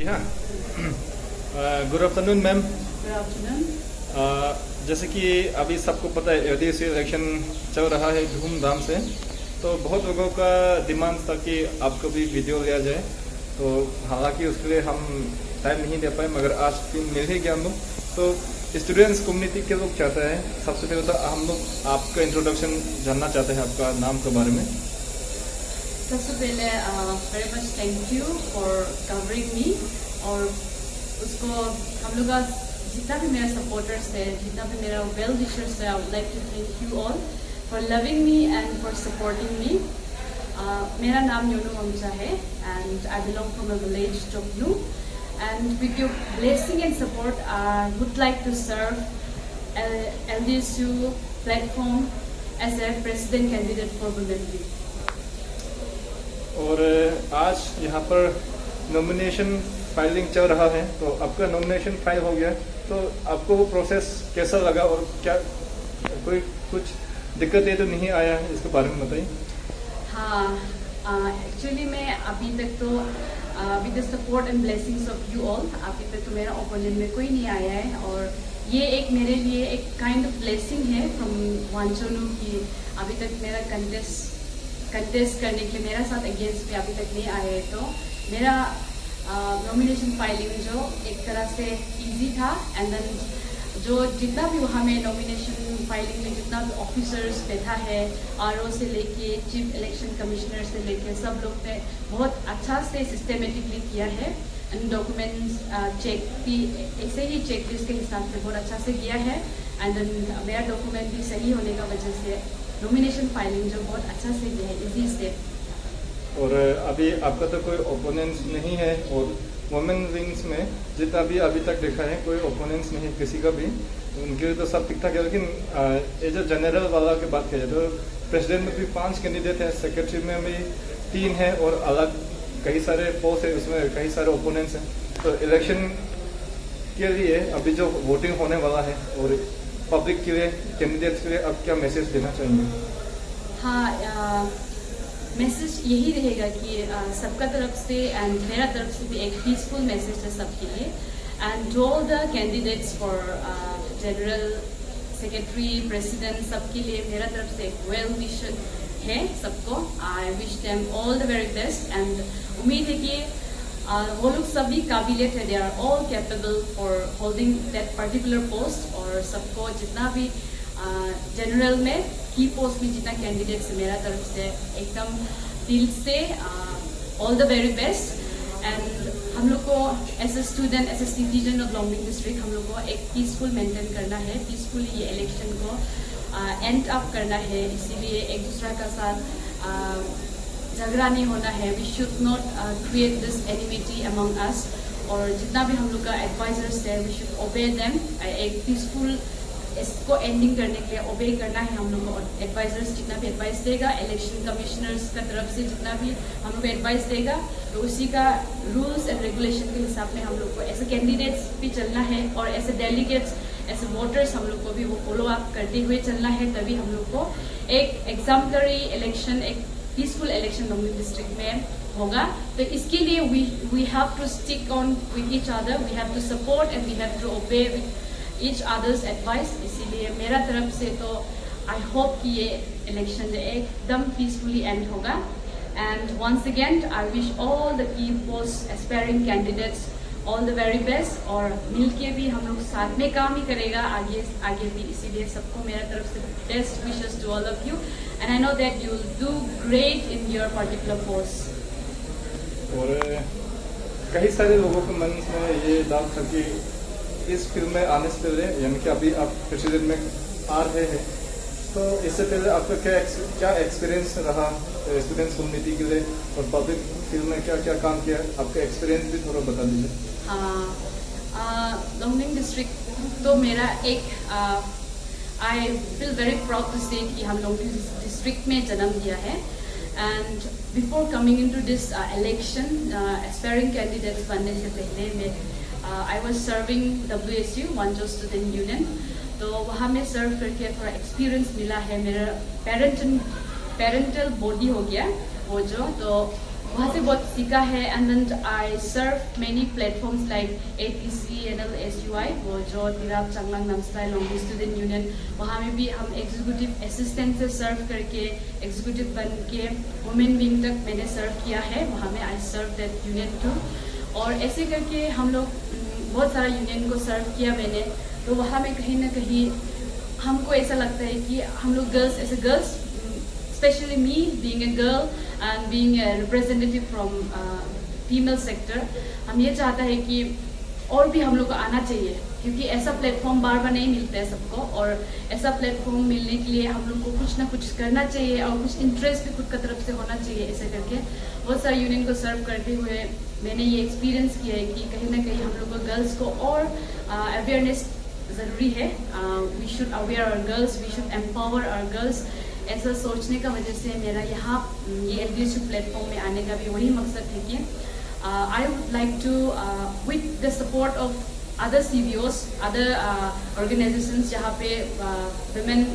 जी हाँ। Good afternoon ma'am. Good afternoon. जैसे कि अभी सबको पता है एलडीसी इलेक्शन चल रहा है धूमधाम से, तो बहुत लोगों का डिमांड था कि आपको भी वीडियो लिया जाए। तो हालांकि उसके लिए हम टाइम नहीं दे पाए, मगर आज फिर मिल ही गया हम लोग। तो स्टूडेंट्स कम्युनिटी के लोग चाहते हैं, सबसे पहले तो हम लोग आपका इंट्रोडक्शन जानना चाहते हैं, आपका नाम के बारे में। सबसे पहले very much thank you for covering me, और उसको हम लोग का जितना भी मेरा सपोर्टर्स है, जितना भी मेरा वेल विशर्स है, I would like to thank you all for loving me and for supporting me. मेरा नाम योनू ममचा है and I belong from a village Tokanu, and with your blessing and support I would like to serve LDSU platform as a president candidate for Women League. और आज यहाँ पर nomination filing चल रहा है, तो आपका नॉमिनेशन फाइल हो गया, तो आपको वो प्रोसेस कैसा लगा और क्या कोई कुछ दिक्कतें तो नहीं आया, इसके बारे में बताइए। हाँ, एक्चुअली मैं अभी तक तो with the support and blessings of you all, अभी तक तो मेरा ओपोनेंट में कोई नहीं आया है, और ये एक मेरे लिए एक काइंड ऑफ ब्लेसिंग है फ्रॉम वांचोनू कि अभी तक मेरा कंटेस्ट करने के लिए मेरा साथ अगेंस्ट में अभी तक नहीं आया है। तो मेरा नॉमिनेशन फाइलिंग जो एक तरह से इजी था, एंड देन जो जितना भी वहाँ में नॉमिनेशन फाइलिंग में जितना भी ऑफिसर्स बैठा है, आरओ से लेके चीफ इलेक्शन कमिश्नर से लेके सब लोग ने बहुत अच्छा से सिस्टमेटिकली किया है, एंड डॉक्यूमेंट्स चेक भी ऐसे ही चेकलिस्ट के हिसाब से बहुत अच्छा से किया है, एंड देन मेरा डॉक्यूमेंट भी सही होने का वजह से नॉमिनेशन फाइलिंग जो बहुत अच्छा से किया है, इजी स्टेप। और अभी आपका तो कोई ओपोनेंट्स नहीं है, और वुमेन विंग्स में जितना भी अभी तक देखा है कोई ओपोनेंट्स नहीं है किसी का भी, उनके लिए तो सब ठीक ठाक है। लेकिन एज अ जनरल वाला की बात किया जाए तो प्रेसिडेंट में भी 5 कैंडिडेट हैं, सेक्रेटरी में भी 3 हैं, और अलग कई सारे पोस्ट है, उसमें कई सारे ओपोनेंट्स हैं। तो इलेक्शन के लिए अभी जो वोटिंग होने वाला है और पब्लिक के लिए, कैंडिडेट्स के लिए अब क्या मैसेज देना चाहेंगे? हाँ, मैसेज यही रहेगा कि सबका तरफ से एंड मेरा तरफ से भी एक पीसफुल मैसेज है सबके लिए, and all the candidates for general secretary president सबके लिए मेरा तरफ से एक वेल विशन है सबको। I wish them all the very best, and उम्मीद है कि वो लोग सभी काबिलियत है, they are all capable for holding that particular post, और सबको जितना भी जनरल में की पोस्ट में जितना कैंडिडेट्स मेरा तरफ से एकदम दिल से all the very best. And हम लोग को as a student, as a citizen of Longding district, हम लोग को एक पीसफुल मेंटेन करना है, पीसफुली ये इलेक्शन को एंड अप करना है, इसीलिए एक दूसरा का साथ झगड़ा नहीं होना है। We should not create this enmity among us, और जितना भी हम लोग का एडवाइजर्स है वी शुड ओबे देम। एक पीसफुल इसको एंडिंग करने के लिए ओबे करना है हम लोग को। एडवाइजर्स जितना भी एडवाइस देगा, इलेक्शन कमिश्नर्स का तरफ से जितना भी हम लोग को एडवाइस देगा, तो उसी का रूल्स एंड रेगुलेशन के हिसाब में हम लोग को ऐसे कैंडिडेट्स भी चलना है, और ऐसे डेलीगेट्स, ऐसे वोटर्स हम लोग को भी वो फॉलो अप करते हुए चलना है, तभी हम लोग को एक एग्जाम्पलरी इलेक्शन, एक पीसफुल इलेक्शन लोंगडिंग डिस्ट्रिक्ट में होगा। तो इसके लिए we have to stick on with each other, we have to support and we have to obey with each other's advice। इसीलिए मेरा तरफ से तो आई होप कि ये इलेक्शन जो एकदम पीसफुली एंड होगा। And once again I wish all the key post aspiring candidates all the very best, और मिलके भी हम लोग साथ में काम ही करेगा आगे भी। इसीलिए सबको मेरा तरफ से best wishes to all of you, and I know that you will do great in your particular post. और कई सारे लोगों के मन में ये डाउट था कि इस फील्ड में आने से पहले, यानी कि अभी आप प्रेसिडेंट में आ रहे हैं, तो इससे पहले आपका क्या एक्सपीरियंस रहा स्टूडेंट्स कम्युनिटी के लिए, और पब्लिक फील्ड में क्या क्या काम किया, आपका एक्सपीरियंस भी थोड़ा बता दीजिए। हाँ, लोंगडिंग डिस्ट्रिक्ट तो मेरा एक I feel very proud to say कि हम लोंगडिंग डिस्ट्रिक्ट में जन्म लिया है। And before coming into this election, aspiring candidates बनने से पहले मैं I was serving WSU Wancho student union, तो वहाँ में सर्व करके थोड़ा एक्सपीरियंस मिला है। मेरा पेरेंटल बॉडी हो गया वो जो, तो वहाँ से बहुत सीखा है. And then I serve many platforms like ATC NLSUI, वो जो Tirap Changlang Namsai long student union, वहाँ में भी हम एग्जीक्यूटिव असिस्टेंट से सर्व करके एग्जीक्यूटिव बन के वुमेन विंग तक मैंने सर्व किया है. वहाँ में आई सर्व दैट यूनियन टू. और ऐसे करके हम लोग बहुत सारा यूनियन को सर्व किया मैंने. तो वहाँ में कहीं ना कहीं हमको ऐसा लगता है कि हम लोग गर्ल्स, ऐसे girls, specially me being a girl and being a representative from female sector, हम ये चाहता है कि और भी हम लोग को आना चाहिए, क्योंकि ऐसा प्लेटफॉर्म बार बार नहीं मिलता है सबको. और ऐसा प्लेटफॉर्म मिलने के लिए हम लोग को कुछ ना कुछ करना चाहिए और कुछ इंटरेस्ट भी खुद का तरफ से होना चाहिए. ऐसे करके बहुत सारे यूनियन को सर्व करते हुए मैंने ये एक्सपीरियंस किया है कि कहीं ना कहीं हम लोग को गर्ल्स को और अवेयरनेस ज़रूरी है. We should aware our girls, we should empower our girls. ऐसा सोचने का वजह से मेरा यहाँ ये LDSU प्लेटफॉर्म में आने का भी वही मकसद है कि I would like to with the support of other CBOs, other organisations जहाँ पे वुमेन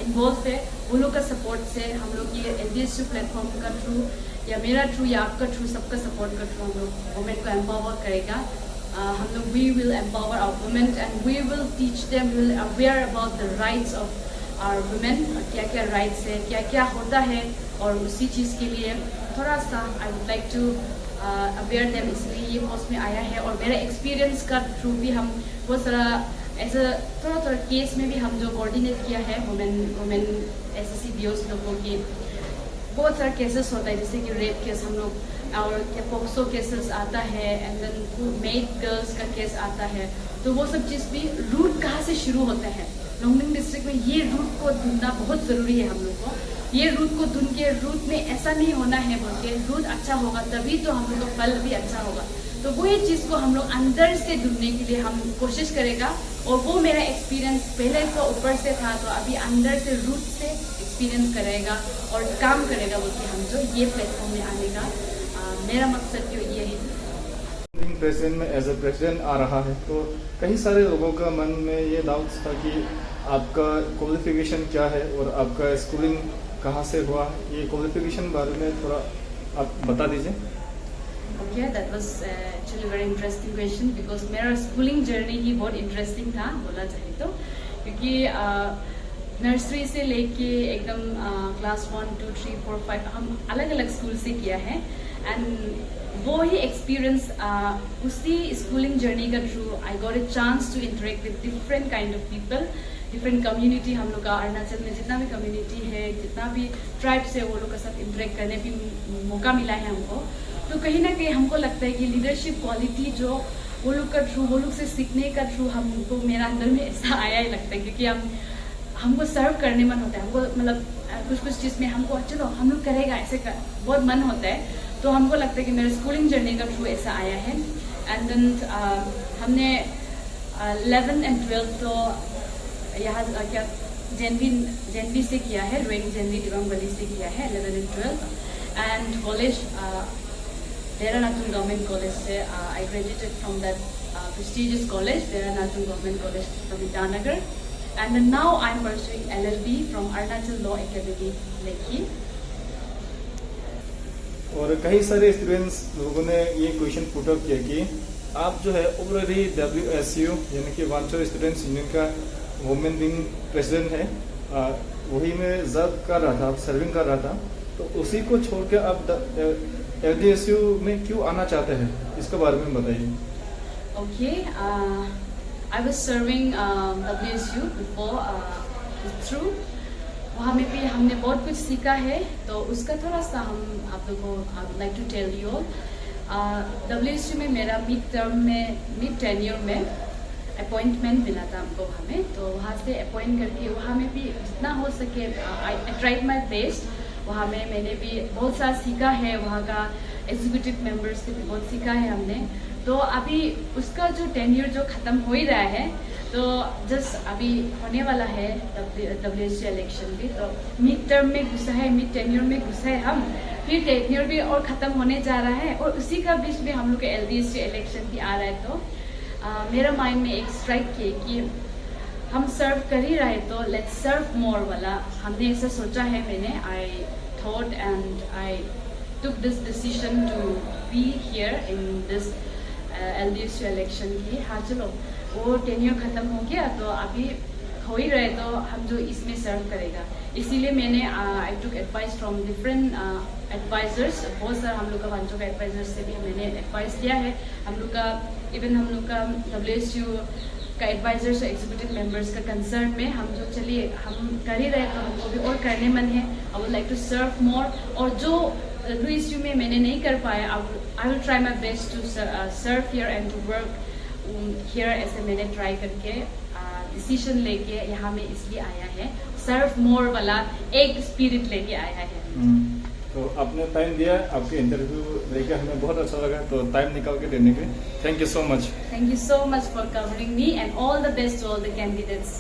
इन्वॉल्व है, उन लोग का सपोर्ट से हम लोग ये LDSU प्लेटफॉर्म का थ्रू या मेरा थ्रू या आपका थ्रू, सबका सपोर्ट का थ्रू हम लोग वुमेन को एम्पावर करेगा. हम लोग we will empower our women and we will teach them, we will aware about the rights of our women, क्या क्या राइट्स है, क्या क्या होता है. और उसी चीज़ के लिए थोड़ा सा I would like to aware them, इसलिए ये पोस्ट में आया है. और मेरा एक्सपीरियंस का थ्रू भी हम बहुत सारा ऐसा थोड़ा केस में भी हम जो कोऑर्डिनेट किया है वुमेन ऐसे CBOs लोगों की. बहुत सारा केसेस होता है, जैसे कि रेप केस हम लोग, और पोक्सो केसेस आता है, एंड देन मेड गर्ल्स का केस आता है. तो वो सब चीज़ भी रूट कहाँ से शुरू होता है. लोंगडिंग डिस्ट्रिक्ट में ये रूट को ढूंढना बहुत ज़रूरी है हम लोग को. ये रूट को ढूंढ के रूट में ऐसा नहीं होना है बोल के, रूट अच्छा होगा तभी तो हम लोग का फल भी अच्छा होगा. तो वही चीज़ को हम लोग अंदर से ढूंढने के लिए हम कोशिश करेगा. और वो मेरा एक्सपीरियंस पहले तो ऊपर से था, तो अभी अंदर से रूट से एक्सपीरियंस करेगा और काम करेगा बोल के हम जो ये प्लेटफॉर्म में आने का मेरा मकसद जो ये है. प्रेसिडेंट में एज ए प्रेसिडेंट आ रहा है, तो कई सारे लोगों का मन में ये डाउट्स था कि आपका क्वालिफिकेशन क्या है और आपका स्कूलिंग कहाँ से हुआ. ये क्वालिफिकेशन बारे में थोड़ा आप बता दीजिए. Okay, that was actually very interesting question, because मेरा स्कूलिंग जर्नी ही बहुत इंटरेस्टिंग था बोला जाए तो. क्योंकि नर्सरी से लेके एकदम क्लास 1, 2, 3, 4, 5 हम अलग अलग स्कूल से किया है. एंड वो ही एक्सपीरियंस उसी स्कूलिंग जर्नी का through I got a chance to interact with different kind of people, different community. हम लोग का अरुणाचल में जितना भी कम्युनिटी है, जितना भी ट्राइब्स है, वो लोग के साथ इंटरेक्ट करने भी मौका मिला है हमको. तो कहीं ना कहीं हमको लगता है कि लीडरशिप क्वालिटी जो वो लोग का थ्रू, वो लोग से सीखने का थ्रू हमको मेरा अंदर में ऐसा आया ही लगता है. क्योंकि हमको सर्व करने मन होता है, हमको मतलब कुछ चीज़ में हमको चलो हम लोग करेगा ऐसे कर बहुत मन होता है. तो हमको लगता है कि मेरा स्कूलिंग जर्नी का थ्रू ऐसा आया है. एंड देन हमने 11th and 12th तो यहाँ क्या जेनवी से किया है, रोइंग जेनवी दिवांग वैली से किया है 11th and 12th. And college Dera Natung Government College से I graduated from that prestigious college, Dera Natung Government College from Itanagar. And then now I'm pursuing LLB from Arunachal Law Academy, Lekhi. और कई सारे students लोगों ने ये question put up किया कि आप जो है ऑलरेडी WSU यानी कि वांचो स्टूडेंट्स यूनियन का वुमेन विंग प्रेसिडेंट है, वही में जब कर रहा था, आप सर्विंग कर रहा था, तो उसी को छोड़ के आप LDSU में क्यों आना चाहते हैं, इसके बारे में बताइए. Okay, I was serving WSU before through. वहाँ में भी हमने बहुत कुछ सीखा है, तो उसका थोड़ा सा हम आप लोगों को I would like to tell you all. WSU में मेरा मिड टेन्योर में अपॉइंटमेंट मिला था हमको वहाँ में. तो वहाँ से अपॉइंट करके वहाँ में भी जितना हो सके आई ट्राइड माई बेस्ट. वहाँ में मैंने भी बहुत सारा सीखा है, वहाँ का एग्जीक्यूटिव मेंबर्स से भी बहुत सीखा है हमने. तो अभी उसका जो टेन्योर जो ख़त्म हो ही रहा है, तो जस्ट अभी होने वाला है WSU इलेक्शन भी. तो मिड टर्म में घुसा है, मिड टेन्योर में घुसा है हम, फिर टेन्योर भी और ख़त्म होने जा रहा है, और उसी का बीच में हम लोग का LDSU इलेक्शन भी आ रहा है. तो मेरा माइंड में एक स्ट्राइक किए कि हम सर्व कर ही रहे तो लेट्स सर्व मोर वाला हमने ऐसा सोचा है. मैंने I thought and I took this decision to be here in this LDSU election की हाँ चलो वो टेन्योर ख़त्म हो गया तो अभी हो ही रहे तो हम जो इसमें सर्व करेगा इसीलिए मैंने आई टुक एडवाइस फ्रॉम डिफरेंट एडवाइजर्स बहुत सारा हम लोग का वांचो का एडवाइजर्स से भी मैंने एडवाइस लिया है हम लोग का इवन हम लोग का WSU का एडवाइजर्स और एग्जीक्यूटिव मेंबर्स का कंसर्न में हम जो चलिए हम कर ही रहे तो हमको भी और करने मन है I would like to serve more और जो WSU में मैंने नहीं कर पाया I will try my best to serve here and to work here ऐसे मैंने ट्राई करके डिसीजन लेके यहाँ में इसलिए आया है सर्व मोर वाला एक स्पिरिट लेके आया है तो आपने टाइम दिया आपके इंटरव्यू लेके हमें बहुत अच्छा लगा तो टाइम निकाल के देने के thank you so much Thank you so much for covering me and all the best to all the candidates.